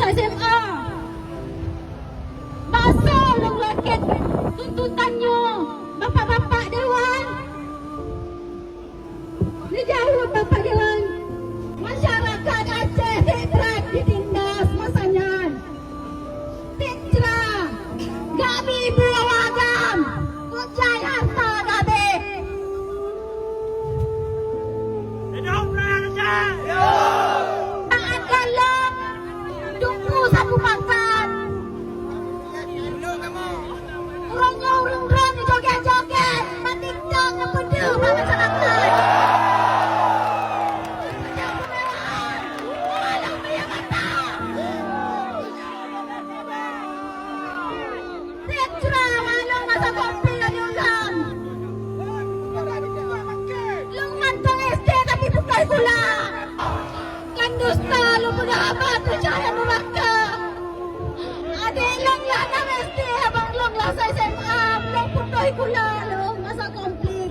masa SMA. Masa long rakyat tuntutannya bapak-bapak Dewan. Dijawab Bapak Dewan. Masyarakat Aceh tidak ditindas masanya. Tidak. Gabi buah wagam. Kucai harta gabi. Hidup rakyat Aceh! Taat dalam tunggu sapu makan. Urangnya urang-urang di joget-joget. Matiktok ngepedu masyarakat. Tetra malong masa kopi yang diulang. Long mantong SD tapi bukan gula. Kan dusta lu pengabat percaya neraka. Adik long lah nam SD abang long lah sa SMA. Long putih gula long masa konflik.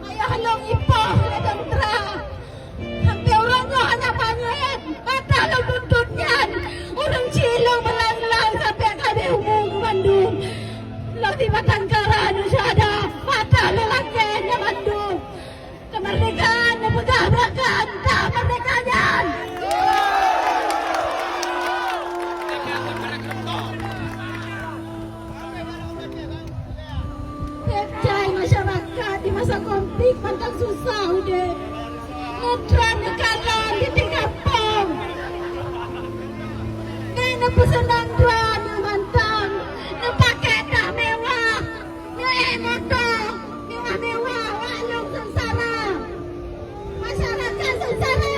Ayah long ipah le tentra. Sampai orangnya hanya banyak. Mata long tuntutnya. Orang cilong melang-lang sampai kami umum ke Bandung. Long di Batangkara Nusyada. Mata lelangnya Bandung. Kemerdekaan nepegah-pegah tak merdekanya. Kecai masyarakat di masa konflik pantang susah udah. Netra negara di kampung. Kena pesanan dua nu mantang. Nu pakai dah mewah. Nu motor. Mewah-mewah walung sengsara. Masyarakat sengsara